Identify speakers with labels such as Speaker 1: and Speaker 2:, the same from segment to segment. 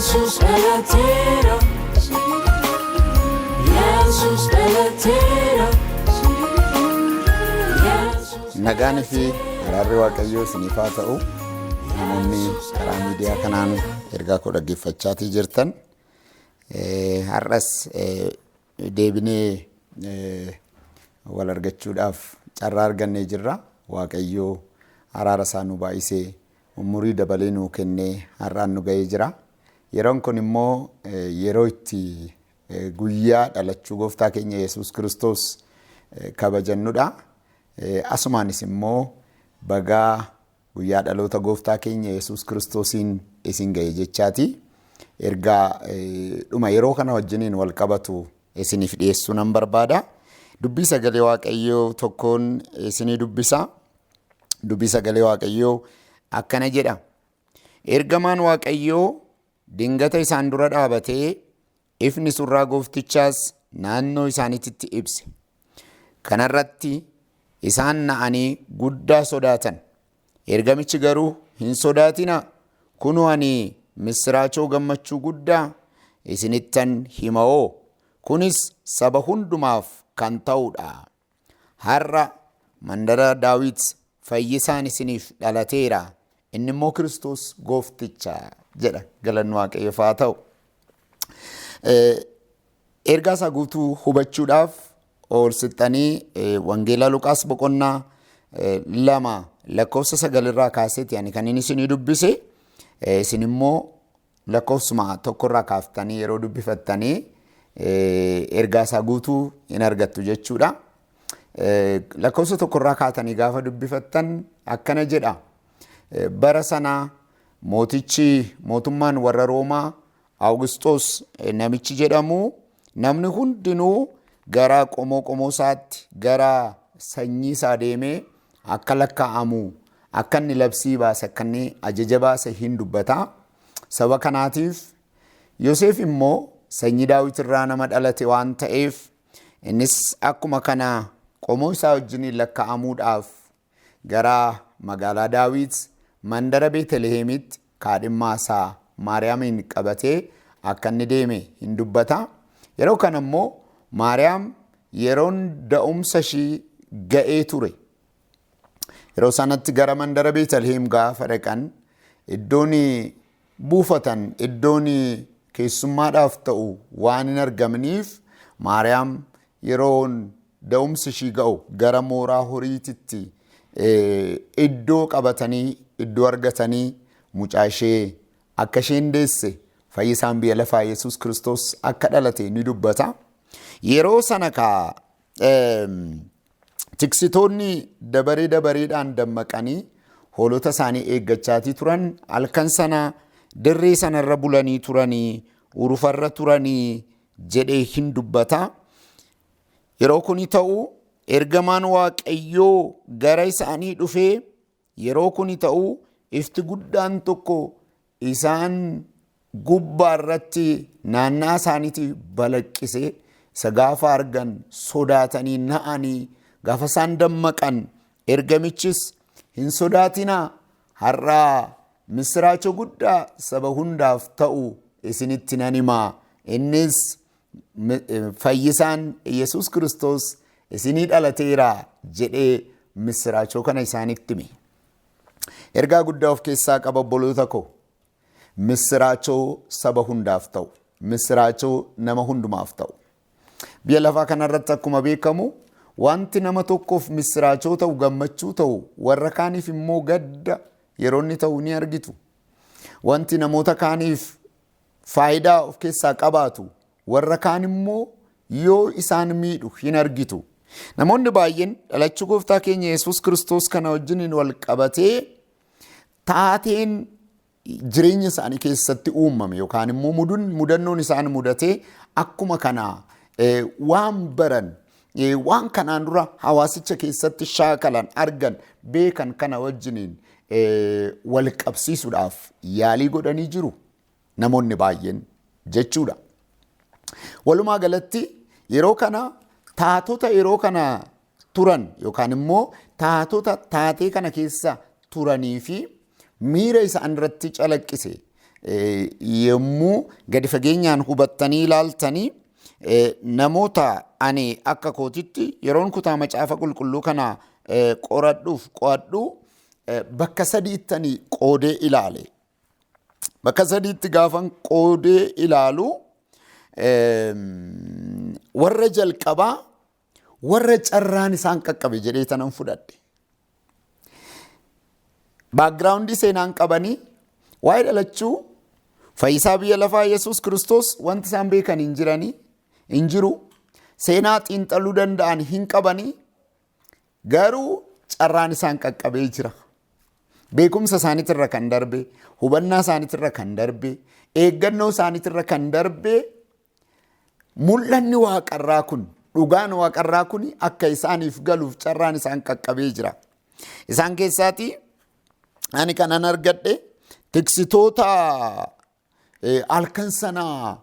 Speaker 1: Yesus dhalateera. Yesus dhalateera.
Speaker 2: Nagaan fi araarri Waaqayyoo isiniif haa ta'u. Namoonni karaa miidiyaa kanaan ergaa koo dhaggeeffachaa jirtan har'as deebinee wal argachuudhaaf carraa argannee jirra. Waaqayyoo araara isaa nu baay'isee umurii dabalee nuu kennee har'aan nu ga'ee jira. Yeroon kun immoo yeroo itti guyyaa dhalachuu gooftaa keenya Yesuus Kiristoos kabajannudha. Asumaanis immoo bagaa guyyaa dhaloota gooftaa keenya Yesuus Kiristoosiin isin ga'e jechaati. Ergaa dhuma yeroo kana wajjiniin wal qabatu isiniif dhiyeessuu nan barbaada. Dubbii sagalee Waaqayyoo tokkoon isinii dubbisa. Dubbii sagalee Waaqayyoo akkana jedha. Ergamaan Waaqayyoo dingata isaan dura dhaabatee ifni surraa gooftichaas naannoo isaaniitti ibse. Kanarratti isaan na'anii guddaa sodaatan. Ergamichi garuu hin sodaatina. Kunoo ani misraachoo gammachuu guddaa isinittan hima'oo. Kunis saba hundumaaf kan ta'udha. Har'a mandara Daawit fayyisaan isiniif dhalateera. Inni immoo Kiristoos goofticha jedha. Galanni Waaqayyoof haa ta'u. Ergaa isaa guutuu hubachuudhaaf oolsixanii wangeela Luqaas boqonnaa 2 lakkoofsa 9 irraa kaaseeti kan inni isinii dubbise. Isin immoo lakkoofsuma 1 irraa kaaftanii yeroo dubbifattanii ergaa isaa guutuu hin argattu jechuudha. Lakkoofsa 1 irraa kaatanii gaafa dubbifattan akkana jedha. Bara sana mootummaan warra Roomaa Awugisxoos namichi jedhamu namni hundinuu gara qomoo isaatti gara sanyii isaa deemee akka lakkaa'amu akka inni labsii baase akka inni ajaja baase hin dubbata. Saba kanaatiif Yoosef immoo sanyii Daawit irraa nama dhalate waan ta'eef innis akkuma kana qomoo isaa wajjin lakkaa'amuudhaaf gara magaalaa Daawit mandara Beetlehemitti kaadhimmaa isaa Maariyaamiin qabatee akka inni deeme hin dubbata. Yeroo kana immoo Maariyaam yeroon da'umsa ishii ga'ee ture. Yeroo sanatti gara mandara Beetlehem gaafa dhaqan iddoon buufatan iddoon keessummaadhaaf ta'u waan hin argamniif Maariyaam yeroon da'umsi ishii ga'u gara mooraa horiititti iddoo qabatanii iddoo argatanii mucaa ishee akka isheen deesse fayyisaan biyya lafaa Yesuus Kiristoos akka dhalate ni dubbata. Yeroo sana tiksitoonni dabareedhaan dammaqanii hoolota isaanii eeggachaatii turan. Halkan sana dirree sanarra bulanii turanii urufarra turanii jedhee hin dubbata. Yeroo kuni ta'u ergamaan Waaqayyoo gara isaanii dhufee yeroo kuni ta'u ifti guddaan tokko isaan gubbaa irratti naannaa isaaniitti balaqqisee isa gaafa argan sodaatanii na'anii gaafa isaan dammaqan ergamichis hin sodaatinaa har'aa misraachoo guddaa saba hundaaf ta'u isinitti nan himaa. Innis fayyisaan Yesuus Kiristoos isinii dhalateera jedhee misraachoo kana isaanitti hime. Ergaa guddaa of keessaa qaba obboloota koo. Misraachoo saba hundaaf ta'u. Misraachoo nama hundumaaf ta'u. Biyya lafaa kanarratti akkuma beekamu wanti nama tokkoof misraachoo ta'u gammachuu ta'u warra kaaniif immoo gadda yeroo inni ta'u ni argitu. Wanti namoota kaaniif faayidaa of keessaa qabaatu warra kaan immoo yoo isaan miidhu hin argitu. Namoonni baay'een dhalachuu gooftaa keenya Yesuus Kiristoos kana wajjin wal qabatee taateen jireenya isaanii keessatti uumame yookaan immoo mudannoon isaan mudatee akkuma kanaa waan baran waan kanaan dura hawaasicha keessatti shaakalan argan beekan kana wajjiniin wal qabsiisuudhaaf yaalii godhanii jiru namoonni baay'een jechuudha. Walumaa galatti yeroo kana taatota yeroo kana turan yookaan immoo taatota taatee kana keessa turanii fi miira isaan irratti calaqqise yommuu gadi fageenyaan hubattanii ilaaltanii namoota ani akka kootitti yeroon kutaa macaafa qulqulluu kana qo'adhu bakka sadiittanii qoodee ilaale. Bakka sadiitti gaafan qoodee ilaalu warra jalqabaa warra carraan isaan qaqqabe jedhee tanan fudhadhe. Baakgiraawundii seenaan qabanii waa'ee dhalachuu fayyisaa biyya lafaa Yesuus Kiristoos wanti isaan beekan hin jiru. Seenaa xiinxaluu danda'an hin qabanii garuu carraan isaan qaqqabee jira. Beekumsa isaaniitirra kan darbe, hubannaa isaaniitirra kan darbe, eeggannoo isaaniitirra kan darbe mul'anni waaqarraa kun, dhugaan waaqarraa kun akka isaaniif galuuf carraan isaan qaqqabee jira. Isaan keessaatii ani kanan argadhe tiksitoota halkan sanaa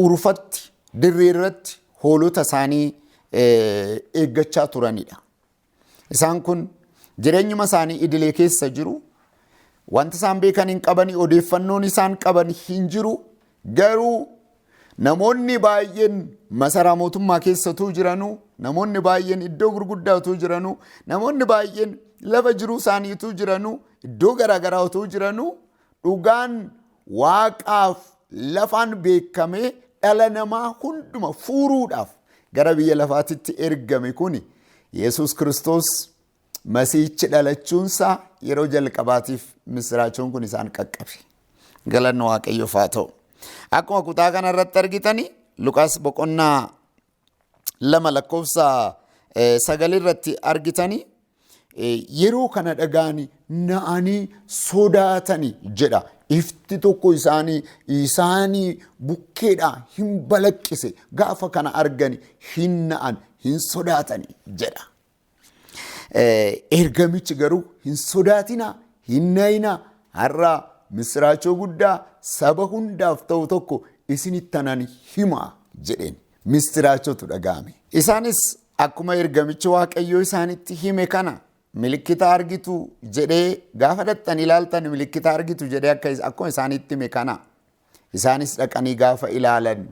Speaker 2: urufatti dirree irratti hoolota isaanii eeggachaa turanidha. Isaan kun jireenyuma isaanii idilee keessa jiru. Wanta isaan beekan hin qabani, odeeffannoon isaan qaban hin jiru. Garuu namoonni baay'een masaraa mootummaa keessatuu jiranu, namoonni baay'een iddoo gurguddaatuu jiranu, namoonni baay'een lafa jiruu isaaniituu jiranu, iddoo garaagaraatu jiranu, dhugaan waaqaaf lafaan beekamee dhala namaa hunduma furuudhaaf gara biyya lafaatitti ergame kuni Yesuus Kiristoos Masiihichi dhalachuunsaa yeroo jalqabaatiif misiraachoon kun isaan qaqqabe. Galanni Waaqayyoof haa ta'u. Akkuma kutaa kana irratti argitanii Luqaas boqonnaa 2:9 irratti argitanii yeroo kana dhaga'anii na'anii sodaatanii jedha. Ifti tokko isaanii bukkeedhaa hin balaqqise gaafa kana argani hin na'an hin sodaatanii jedha. Ergamichi garuu hin sodaatinaa, hin na'inaa, har'a misiraachoo guddaa saba hundaaf ta'u tokko isinittan himaa jedheen misiraachotu dhaga'ame. Isaanis akkuma ergamichi Waaqayyoo isaanitti hime kana milikkita argitu jedhee gaafa dhaqxan ilaaltan milikkita argitu jedhee akkuma isaanitti hime kana isaanis dhaqanii gaafa ilaalan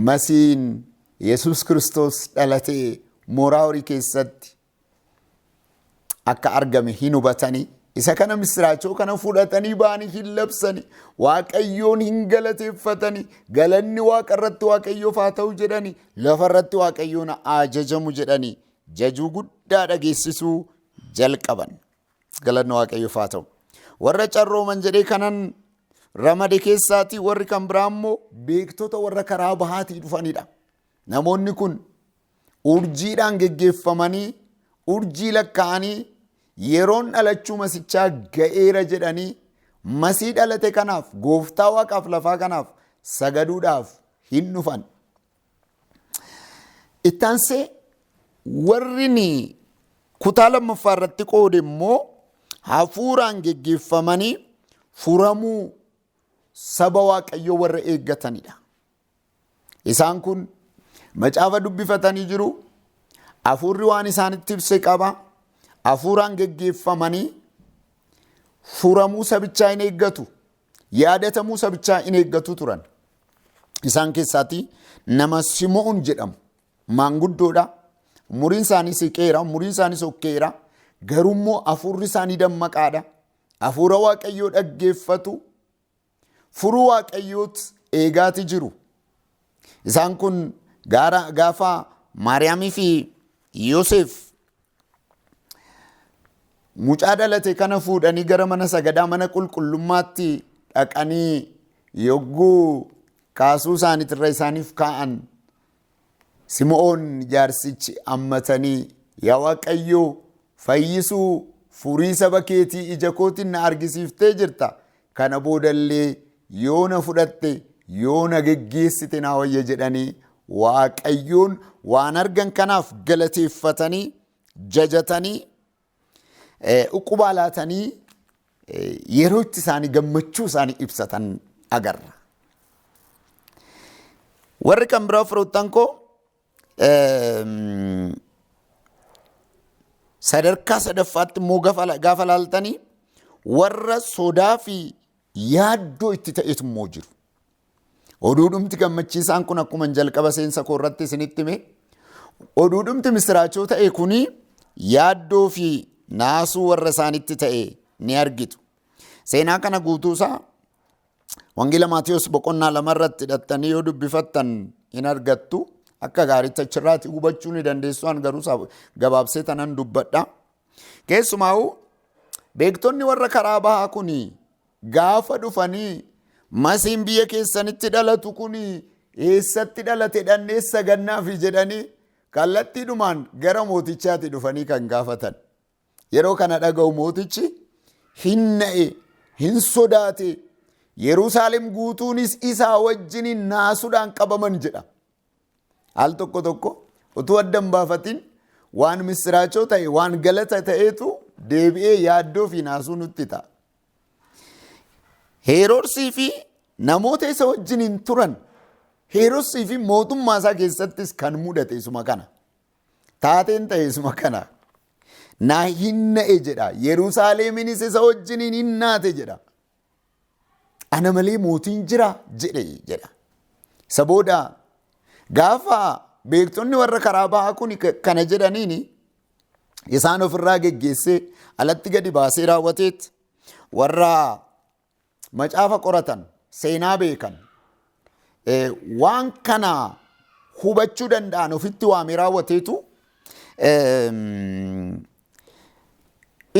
Speaker 2: Masiihiin Yesuus Kiristoos dhalatee mooraa horii keessatti akka argame hin hubatanii isa kana misiraachoo kana fudhatanii ba'anii hin labsanii Waaqayyoon hin galateeffatanii galanni waaqa irratti Waaqayyoof haa ta'u jedhanii lafa irratti Waaqayyoon ajajamu jedhanii jajuu guddaa dhageessisuu jalqaban. Galanni Waaqayyoof haa ta'u. Warra carrooman jedhee kanan ramade keessaatii warri kan biraa immoo beektota warra karaa bahaatii dhufanidha. Namoonni kun urjiidhaan geggeeffamanii urjii lakkaa'anii yeroon dhalachuu masichaa ga'eera jedhanii masii dhalate kanaaf gooftaa waaqaaf lafaa kanaaf sagaduudhaaf hin dhufan. Ittaansee warri kutaa lammaffaa irratti qoode immoo hafuuraan geggeeffamanii furamuu saba Waaqayyoo warra eeggatanidha. Isaan kun macaafa dubbifatanii jiru. Hafuurri waan isaanitti ibse qaba. Hafuuraan geggeeffamanii furamuu sabichaa hin eeggatu. Yaadatamuu sabichaa hin eeggatu turan. Isaan keessaatii nama Simoon jedhamu maanguddoodha. Umuriin isaanii siqeera, umuriin isaanii sokkeera. Garuu immoo hafuurri isaanii dammaqaadha. Hafuura Waaqayyoo dhaggeeffatu. Furuu Waaqayyooti eegaati jiru. Isaan kun gaafa Maariyaamii fi Yoosef mucaa dhalate kana fuudhanii gara mana sagadaa mana qulqullummaatti dhaqanii yogguu kaasuu isaaniitirra isaaniif kaa'an Simoon jaarsichi ammatanii yaa Waaqayyoo fayyisuu furii saba keetii ija kootiin na argisiiftee jirta. Kana boodallee yoo na fudhatte yoo na geggeessite na wayya jedhanii Waaqayyoon waan argan kanaaf galateeffatanii jajatanii uqubaa laatanii yeroo itti isaanii gammachuu isaanii ibsatan agarra. Warri kan biraa firoottan koo sadarkaa sadaffaatti immoo gaafa laaltanii warra sodaa fi yaaddoo itti ta'etu immoo jiru. Oduudhumti gammachiisaan kun akkuma jalqaba seensa koo irratti isinitti hime, oduudhumti misiraachoo ta'e kuni yaaddoo fi naasuu warra isaanitti ta'e ni argitu. Seenaa kana guutuusaa Wangeela Maatiyos boqonnaa 2 irratti hidhattanii yoo dubbifattan hin argattu. Akka gaariitti achirraatti hubachuu ni dandeessu, an garuu gabaabsee tanan dubbadha. Keessumaa'u beektonni warra karaa bahaa kun gaafa dhufanii Masiin biyya keessanitti dhalatu kun eessatti dhalate dhanneessa gannaafi jedhanii kallattiidhumaan gara mootichaatti dhufanii kan gaafatan. Yeroo kana dhaga'u mootichi hin na'e, hin sodaate, Yerusaalem guutuunis isaa wajjin naasuudhaan qabaman jedha. Al tokko utuu addan baafatin waan misiraachoo ta'e, waan galata ta'eetu deebi'ee yaaddoo fi naasuu nutti ta'a. Heroodisii fi namoota isa wajjin turan, Heroodisii fi mootummaa isaa keessattis kan mudate isuma kana. Taateen ta'e isuma kana. Naa hin na'e jedha. Yerusaaleminis isa wajjin hin naate jedha. Ana malee mootiin jira jedha. Isa booda gaafa beektonni warra karaa bahaa kun kana jedhaniini isaan ofirraa geggeessee alatti gadi baasee raawwateet warra macaafa qoratan, seenaa beekan, waan kana hubachuu danda'an ofitti waamee raawwateetu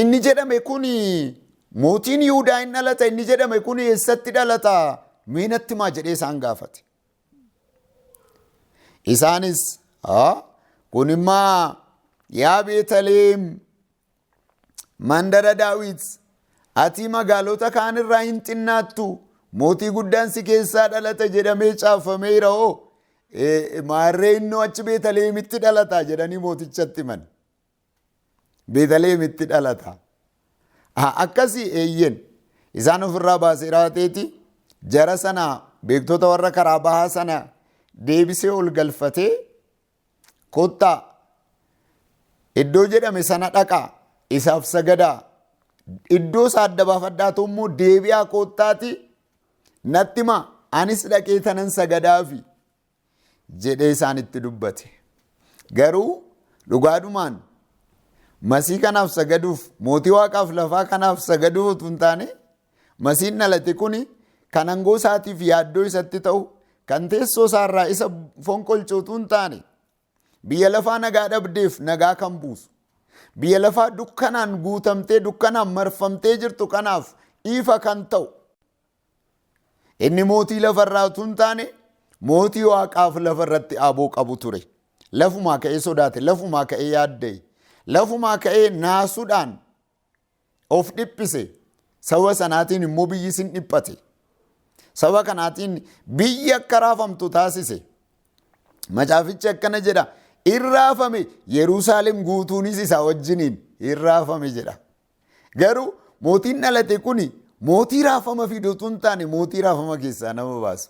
Speaker 2: inni jedhame kun mootiin Yihuudaa hin dhalata, inni jedhame kun eessatti dhalata meenatti maa jedhee isaan gaafate. Isaanis kun immaa yaa Beetaleem mandara Daawit, ati magaalota kaan irraa hin xinnaattu, mootii guddaan si keessaa dhalata jedhamee caafameera hoo maarree innoo achi Beetaleemitti dhalata jedhanii mootichatti himan. Beetaleemitti dhalata. Akkasii eeyyen isaan ofirraa baasee raateeti jara sana beektota warra karaa bahaa sana deebisee ol galfatee kottaa iddoo jedhame sana dhaqaa isaaf sagadaa, iddoo isaa adda baafadhaatu immoo deebi'aa kottaati natti himaa anis dhaqee tanan sagadaafi jedhee isaanitti dubbate. Garuu dhugaadhumaan Masii kanaaf sagaduuf, mootii waaqaaf lafaa kanaaf sagaduuf utuu hin taane, Masiin dhalate kun kan aangoo isaatiif yaaddoo isatti ta'u, kan teessoo isaarraa isa fonqolchu utuu hin taane, biyya lafaa nagaa dhabdeef nagaa kan buusu, biyya lafaa dukkanaan guutamtee dukkanaan marfamtee jirtu kanaaf ifa kan ta'u, inni mootii lafarraa utuu hin taane mootii waaqaaf lafarratti aboo qabu ture. Lafumaa ka'ee sodaate, lafumaa ka'ee yaadda'e, lafumaa ka'ee naasuudhaan of dhiphise. Saba sanaatiin immoo biyyi sin dhiphate. Saba kanaatiin biyyi akka raafamtu taasise. Macaafichi akkana jedha, irraafame Yerusaalem guutuunis isaa wajjiniin irraafame jedha. Garuu mootiin dhalate kuni mootii raafama fiduutu hin taane mootii raafama keessaa nama baasu.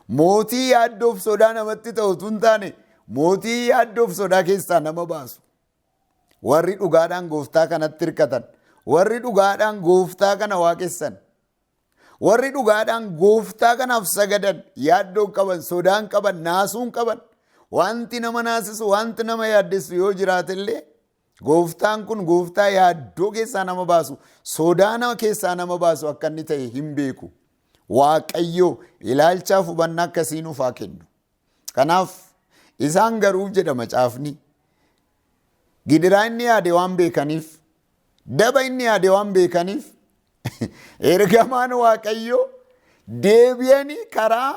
Speaker 2: Mootii yaaddoof sodaa namatti ta'utu hin taane mootii yaaddoof sodaa keessaa nama baasu. Warri dhugaadhaan gooftaa kanatti hirkatan, warri dhugaadhaan gooftaa kana waaqessan, warri dhugaadhaan gooftaa kanaaf sagadan, yaaddoon qaban, sodaan qaban, naasuun qaban, wanti nama naasisu, wanti nama yaaddessu yoo jiraatellee gooftaan kun gooftaa yaaddoo keessaa nama baasu, sodaa nama keessaa nama baasu akka inni ta'e hin beeku. Waaqayyo ilaalchaaf hubannaa akkasii nuuf haa kennu. Kanaaf isaan garuu jedha macaafni, gidiraa inni yaade waan beekaniif, daba inni yaade waan beekaniif, ergamaan Waaqayyo deebi'anii karaa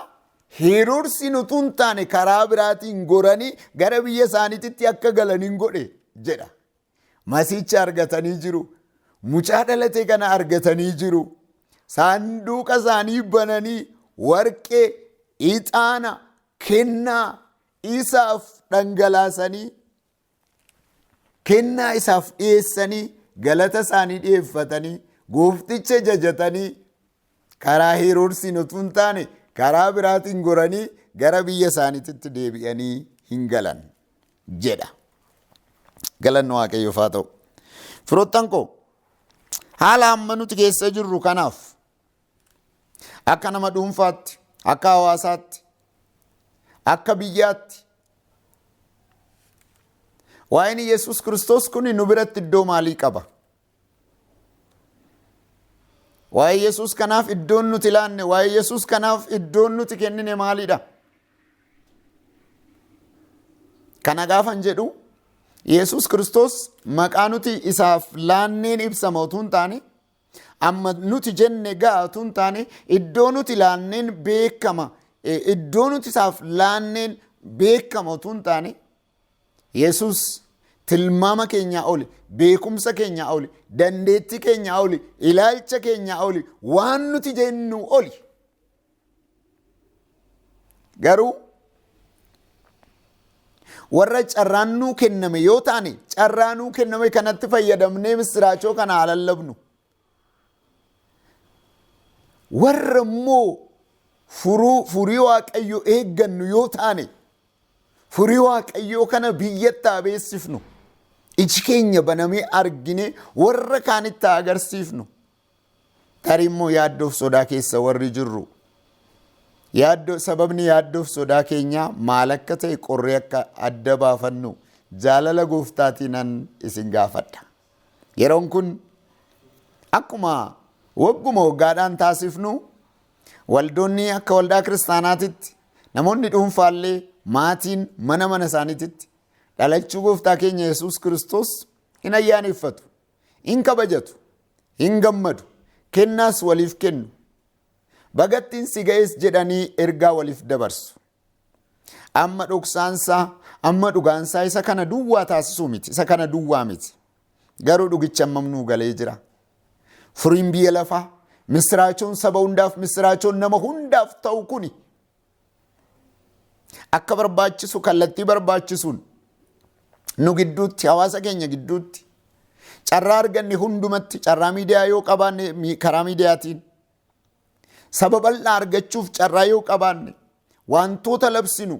Speaker 2: Heroodisiin utuu hin taane karaa biraatiin goranii gara biyya isaaniitti akka galaniin godhe jedha. Masiicha argatanii jiru. Mucaa dhalate kana argatanii jiru. Saanduqa isaanii bananii warqee, ixaana, kennaa isaaf dhangalaasanii, kennaa isaaf dhiyeessanii, galata isaanii dhiyeeffatanii, goofticha jajatanii karaa Heroodisiin utuu hin taane karaa biraatiin goranii gara biyya isaaniitti deebi'anii hin galan jedha. Galanni Waaqayyoof haa ta'u. Firoottan koo haala amma nuti keessa jirru kanaaf akka nama dhuunfaatti, akka hawaasaatti, akka biyyaatti waa'een Yesuus Kiristoos kun nu biratti iddoo maalii qaba? Waa'ee Yesuus kanaaf iddoon nuti ilaanne, waa'ee Yesuus kanaaf iddoon nuti kennine maalidha? Kana gaafan jedhu Yesuus Kiristoos maqaa nuti isaaf laanneen ibsama utuu hin taane, amma nuti jenne ga'a utuu hin taane, iddoo nuti laanneen beekama, iddoo nuti isaaf laanneen beekama utuu hin taane, Yesuus tilmaama keenyaa oli, beekumsa keenyaa oli, dandeettii keenyaa oli, ilaalcha keenyaa oli, waan nuti jennu oli. Garuu warra carraan nuu kenname yoo taane, carraa nuu kenname kanatti fayyadamnee misiraachoo kana haa lallabnu. Warra immoo furii Waaqayyoo eeggannu yoo taane, furii Waaqayyoo kana biyyatti haa beeksifnu. Iji keenya banamee argine warra kaanitti haa agarsiifnu. Tarii immoo yaaddoof sodaa keessa warri jirru. Sababni yaaddoof sodaa keenyaa maal akka ta'e qorree akka adda baafannu jaalala gooftaatiin isin gaafadha. Yeroon kun akkuma wagguma waggaadhaan taasifnu waldoonni akka waldaa kiristaanaatitti, namoonni dhuunfaallee maatiin mana isaaniititti dhalachuu gooftaa keenya Yesuus Kiristoos hin ayyaaneffatu, hin kabajatu, hin gammadu, kennaas waliif kennu. Bagattiin si ga'es jedhanii ergaa waliif dabarsu. Amma dhoksaansaa, amma dhugaansaa isa kana duwwaa taasisuu miti, isa kana duwwaa miti. Garuu dhugicha ammam nuu galee jira. Furiin biyya lafaa, misiraachoon saba hundaaf, misiraachoon nama hundaaf ta'u kuni akka barbaachisu, kallattii barbaachisuun nu gidduutti, hawaasa keenya gidduutti carraa arganne hundumatti, carraa miidiyaa yoo qabaanne karaa miidiyaatiin, saba bal'aa argachuuf carraa yoo qabaanne, wantoota labsinu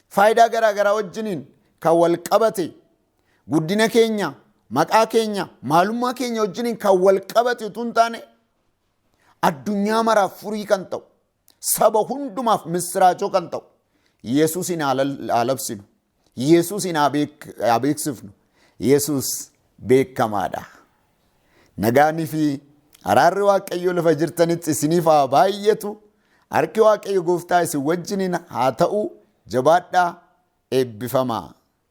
Speaker 2: faayidaa garaagaraa wajjiniin kan wal qabate, guddina keenya, maqaa keenya, maalummaa keenya wajjiniin kan wal qabate utuu hin taane, addunyaa maraaf furii kan ta'u, saba hundumaaf misiraachoo kan ta'u, Yesuusin haa labsinu, Yesuusin haa beeksifnu. Yesuus beekamaadha. Nagaanii fi araarri Waaqayyoo lafa jirtanitti isiniif haa baay'atu. Harki Waaqayyo gooftaa isin wajjiniin haa ta'u. Jabaadhaa, eebbifamaa.